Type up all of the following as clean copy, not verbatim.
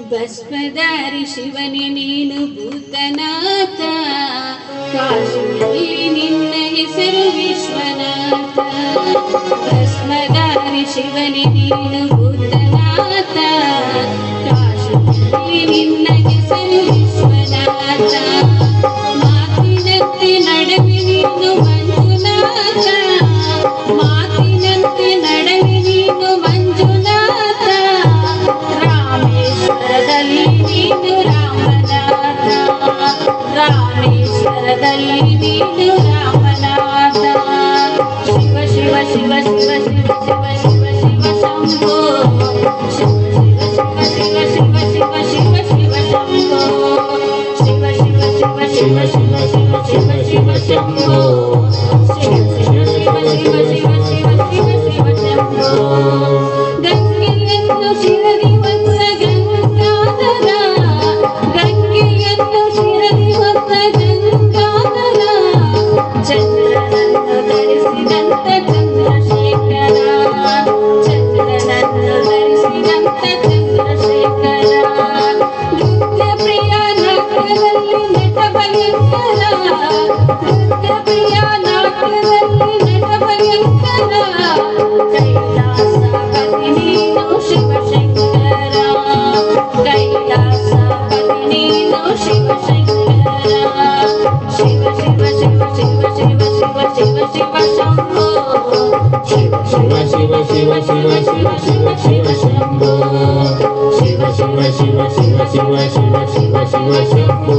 ಭಸ್ಮಧಾರಿ ಶಿವನೇ ನೀನು ಭೂತನಾಥ, ಕಾಶಿಯಲ್ಲಿ ನಿನ್ನ ಹೆಸರು ವಿಶ್ವನಾಥ. ಭಸ್ಮಧಾರಿ ಶಿವನೇ ನೀನು ಭೂತನಾಥ, ಕಾಶಿಯಲ್ಲಿ ನಿನ್ನ ಹೆಸರು ವಿಶ್ವನಾಥ. ಮಾತಿನಂತೆ ನಡೆವಿ ನೀನು ಮಂಜುನಾಥ, ಮಾತಿನಂತೆ ನಡೆವಿ ನೀನು ಮಂಜುನಾಥ. ರಾಮೇಶ್ವರದಲ್ಲಿ ನೀನು ರಾಮನಾಥ, ರಾಮೇಶ್ವರದಲ್ಲಿ ನೀನು ರಾಮನಾಥ. ಶಿವ ಶಿವ ಶಿವ ಶಿವ ಶಿವ ಶಿವ ಶಿವ ಶಿವ ಶಂಭೋ, ಶಿವ ಶಿವ ಶಿವ ಶಿವ ಶಿವ ಶಿವ ಶಿವ ಶಂಭೋ, ಶಿವ ಶಿವ ಶಿವ ಶಿವ ಶಿವ ಶಿವ ಶಿವ ಶಿವ ಶಂಭೋ, ಶಿವ ಶಿವ ಶಿವ ಶಿವ ಶಿವ ಶಿವ ಶಿವ ಶಿವ ಶಂಭೋ. ಗಂಗೆಯನ್ನು ಶಿರದಿ ಹೊತ್ತ ಗಂಗಾಧರ, ಗಂಗೆಯನ್ನು ಶಿರದಿ ಹೊತ್ತ ಗಂಗಾಧರ. ಚಂದ್ರನನ್ನು ಧರಿಸಿದಂತ ಚಂದ್ರಶೇಖರ, ಚಂದ್ರನನ್ನು ಧರಿಸಿದಂತ ಚಂದ್ರಶೇಖರ. ನೃತ್ಯಪ್ರಿಯ ನಾಟ್ಯದಲ್ಲಿ ನಟ ಭಯಂಕರ, ನೃತ್ಯಪ್ರಿಯ ನಾಟ್ಯದಲ್ಲಿ ನಟ ಭಯಂಕರ. ಕೈಲಾಸಪತಿ ನೀನು ಶಿವಶಂಕರ, ಕೈಲಾಸಪತಿ ನೀನು ಶಿವಶಂಕರ. ಶಿವ ಶಿವ ಶಿವ ಶಿವ ಶಿವ ಶಿವ ಶಿವ ಶಿವ ಶಂಭೋ, ಶಿವ ಶಿವ ಶಿವ ಶಿವ ಶಿವ ಶಿವ ಶಿವ ಶಿವ ಶಂಭೋ, ಶಿವ ಶಿವ ಶಿವ ಶಿವ ಶಿವ ಶಿವ ಶಿವ ಶಿವ ಶಂಭೋ,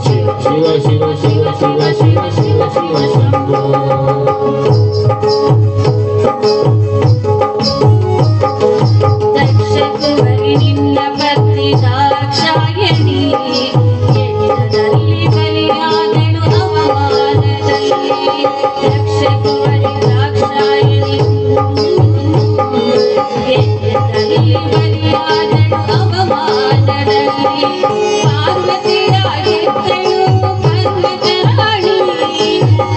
ಶಿವ ಶಿವ ಶಿವ ಶಿವ ಶಿವ ಶಿವ ಶಿವ ಶಿವ ಶಂಭೋ. ದಕ್ಷಕುವರಿ ನಿನ್ನ ಪತ್ನಿ ದಾಕ್ಷಾಯಣಿ, ಯಜ್ಞದಲ್ಲಿ ಬಲಿಯಾದಳು ಅವಮಾನದಲ್ಲಿ. ದಕ್ಷಕುವರಿ ದಾಕ್ಷಾಯಣಿ, ಯಜ್ಞದಲ್ಲಿ ಬಲಿಯಾದಳು ಅವಮಾನದಲ್ಲಿ. ಪಾರ್ವತಿಯಾಗಿದ್ದಳು ಪರ್ವತರಾಣಿ,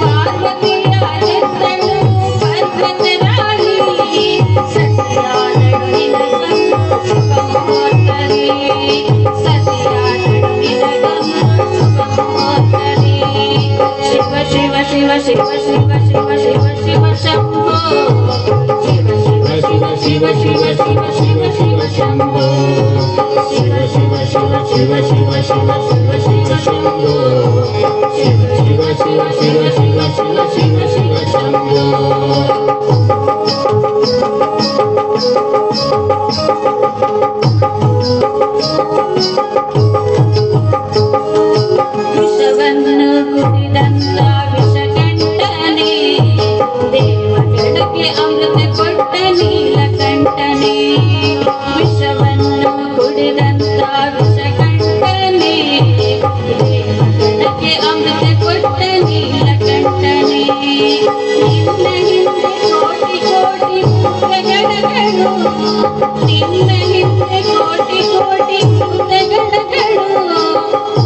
ಪಾರ್ವತಿಯಾಗಿದ್ದಳು ಪರ್ವತರಾಣಿ. ಸತಿಯಾದಳು ನಿನಗನ್ನು ಶುಭಮೋತ್ತರಿ, ಸತಿಯಾದಳು ನಿನಗನ್ನು ಶುಭಮೋತ್ತರಿ. ಶಿವ ಶಿವ ಶಿವ ಶಿವ ಶಿವ ಶಿವ ಶಿವ ಶಿವ ಶಂಭೋ, ಶಿವ ಶಿವ ಶಿವ ಶಿವ ಶಿವ ಶಿವ ಶಿವ ಶಿವ ಶಂಭೋ, ಶಿವ ಶಿವ ಶಿವ ಶಿವ ಶಿವ ಶಿವ ಶಿವ ಶಿವ ಶಂಭೋ, ಶಿವ ಶಿವ ಶಿವ ಶಿವ ಶಿವ ಶಿವ ಶಿವ ಶಿವ ಶಂಭೋ. ವಿಷವನ್ನು ಕುಡಿದಂತ ವಿಷಕಂಠನೆ, ದೇವಗಣಕ್ಕೆ ಅಮೃತ ಕೊಟ್ಟ ನೀಲಕಂಠನೆ. ವಿಷವನ್ನು ಕುಡಿದಂತ ವಿಷಕಂಠನೆ, ದೇವಗಣಕ್ಕೆ ಅಮೃತ ಕೊಟ್ಟ ನೀಲಕಂಠನೆ. ನಿನ್ನ ಹಿಂದೆ ಕೋಟಿ ಕೋಟಿ ಭೂತಗಣಗಳು, ನಿನ್ನ ಹಿಂದೆ ಕೋಟಿ ಕೋಟಿ ಭೂತಗಣಗಳು.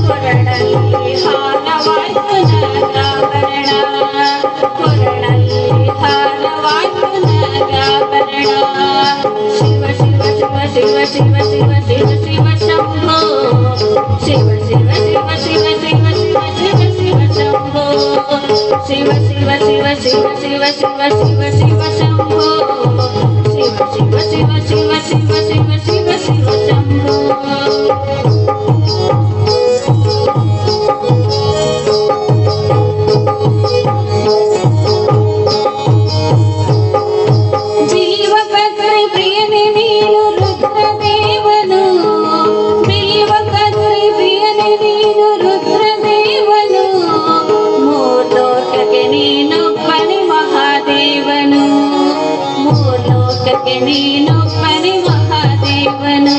ಕೊರಳಲ್ಲಿ ಹಾರವಾಯ್ತು ನಾಗಾಭರಣ, ಕೊರಳಲ್ಲಿ ಹಾರವಾಯ್ತು ನಾಗಾಭರಣ. ಶಿವ ಶಿವ ಶಿವ ಶಿವ ಶಿವ ಶಿವ ಶಿವ ಶಿವ ಶಂಭೋ, ಶಿವ ಶಿವ ಶಿವ ಶಿವ ಶಿವ ಶಿವ ಶಿವ ಶಿವ ಶಂಭೋ, ಶಿವ ಶಿವ ಶಿವ ಶಿವ ಶಿವ ಶಿವ ಶಿವ ಶಿವ ಶಂಭೋ, ಶಿವ ಶಿವ ಶಿವ ಶಿವ ಶಿವ ಶಿವ ಶಿವ ಶಿವ ಶಂಭೋ. ಜೀವಕದ್ರಿ ಪ್ರಿಯನೇ ನೀನು ರುದ್ರದೇವನು, ಬಿಲ್ವಕದ್ರಿ ಪ್ರಿಯನೇ ನೀನು ರುದ್ರದೇವನು. ಮೂರ್ಲೋಕಕ್ಕೆ ನೀನೊಬ್ಬನೇ ಮಹಾದೇವನು, ಮೂರ್ಲೋಕಕ್ಕೆ ನೀನೊಬ್ಬನೇ ಮಹಾದೇವನು.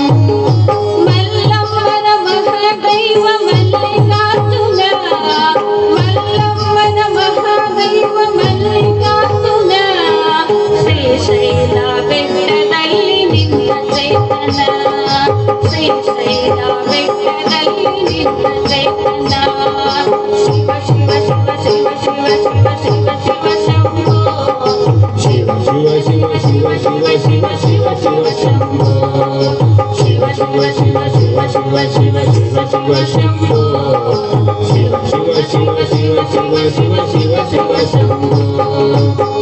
ಮಲ್ಲಮ್ಮನ ಮಹಾದೈವ ಮಲ್ಲಿಕಾರ್ಜುನ, ಮಲ್ಲಮ್ಮನ ಮಹಾದೈವ ಮಲ್ಲಿಕಾರ್ಜುನ. ಶ್ರೀಶೈಲ ಬೆಟ್ಟದಲ್ಲಿ ನಿನ್ನ ಚೈತನ, ಶ್ರೀಶೈಲ ಬೆಟ್ಟದಲ್ಲಿ ನಿನ್ನ ಚೈತನ. ಶಿವ ಶಿವ ಶಿವ ಶಿವ ಶಿವ ಶಿವ ಶಿವ ಶಿವ ಶಂಭೋ, ಶಿವ ಶಿವ ಶಿವ ಶಿವ ಶಿವ ಶಿವ ಶಿವ ಶಿವ ಶಂಭೋ, ಶಿವ ಶಿವ शंभो शिव शिव शिव शिव शिव शिव शिव शिव शंभो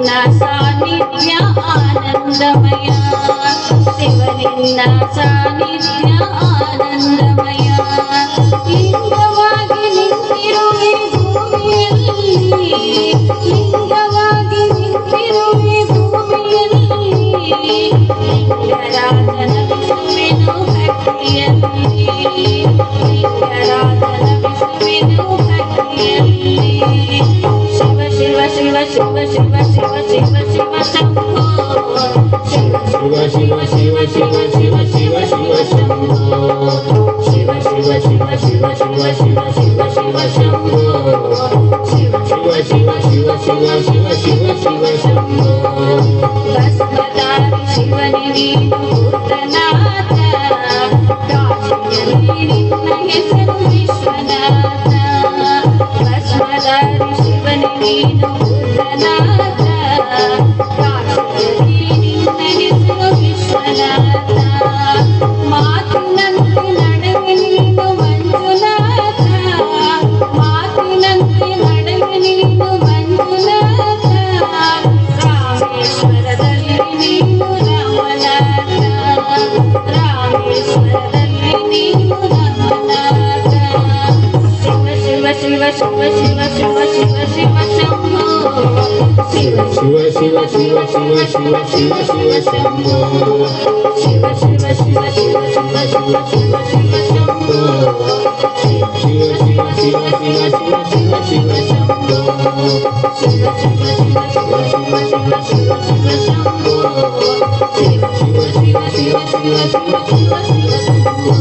सानिध्य आनंदमय शिवनिंद सानिध्य आनंदमय लिंगವಾಗಿ ನಿಂತಿರುವೆ ಭೂಮಿಯಲ್ಲಿ ಲಿಂಗವಾಗಿ ನಿಂತಿರುವೆ ಭೂಮಿಯಲ್ಲಿ ಲಿಂಗರಾಜನ ವಿಷ್ಣುವಿನು ಭಕ್ತಿಯಲ್ಲಿ ಲಿಂಗರಾಜನ ವಿಷ್ಣುವಿನು ಭಕ್ತಿಯಲ್ಲಿ ಶಿವ ಶಿವ ಶಿವ ಶಿವ ಶಿವ ಶಿವ ಶಿವ ಶಿವ ಶಂಭೋ ಶಿವ ಶಿವ ಶಿವ ಶಿವ ಶಿವ ಶಿವ ಶಿವ ಶಿವ ಶಂಭೋ ಶಿವ ಶಿವ ಶಿವ ಶಿವ ಶಿವ ಶಿವ ಶಿವ ಶಿವ ಶಂಭೋ ಶಿವ ಶಿವ ಶಿವ ಶಿವ ಶಿವ ಶಿವ ಶಿವ ಶಿವ ಶಂಭೋ ಭಸ್ಮಧಾರಿ ಶಿವನೇ ನೀನು ಭೂತನಾಥ ಕಾಶಿಯಲ್ಲಿ ನಿನ್ನ ಹೆಸರು ವಿಶ್ವನಾಥ ಭಸ್ಮಧಾರಿ ಶಿವನೇ ನೀನು ಭೂತನಾಥ ಕಾಶಿಯಲ್ಲಿ ನಿನ್ನ ಹೆಸರು ವಿಶ್ವನಾಥ ಮಾತಿನಂತೆ ನಡೆವೆ ನೀನು ಮಂಜುನಾಥ ಮಾತಿನಂತೆ ನಡೆವೆ ನೀನು ಮಂಜುನಾಥ ರಾಮೇಶ್ವರದಲ್ಲಿ ನೀನು ರಾಮನಾಥ ರಾಮೇಶ್ವರದಲ್ಲಿ ನೀನು ರಾಮನಾಥ ಶಿವ ಶಿವ ಶಿವ ಶಿವ ಶಿವ ಶಿವ ಶಿವ ಶಿವ ಶಂಭೋ ಶಿವ ಶಿವ ಶಿವ ಶಿವ ಶಿವ ಶಿವ ಶಿವ ಶಿವ ಶಂಭೋ ಶಿವ ಶಿವ ಶಿವ ಶಿವ ಶಿವ ಶಿವ ಶಿವ ಶಿವ ಶಂಭೋ ಶಿವ ಶಿವ ಶಿವ ಶಿವ ಶಿವ ಶಿವ ಶಿವ ಶಿವ ಶಂಭೋ ಶಿವ ಶಿವ ಶಿವ ಶಿವ ಶಿವ ಶಿವ ಶಿವ ಶಿವ ಶಂಭೋ ಶಿವ ಶಿವ ಶಿವ ಶಿವ ಶಿವ ಶಿವ ಶಿವ ಶಿವ ಶಂಭೋ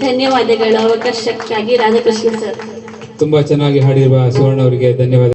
ಧನ್ಯವಾದಗಳು ಅವಕಾಶಕ್ಕಾಗಿ ರಾಧಾಕೃಷ್ಣ ಸರ್. ತುಂಬಾ ಚೆನ್ನಾಗಿ ಹಾಡಿರುವ ಸುವರ್ಣ ಅವರಿಗೆ ಧನ್ಯವಾದ.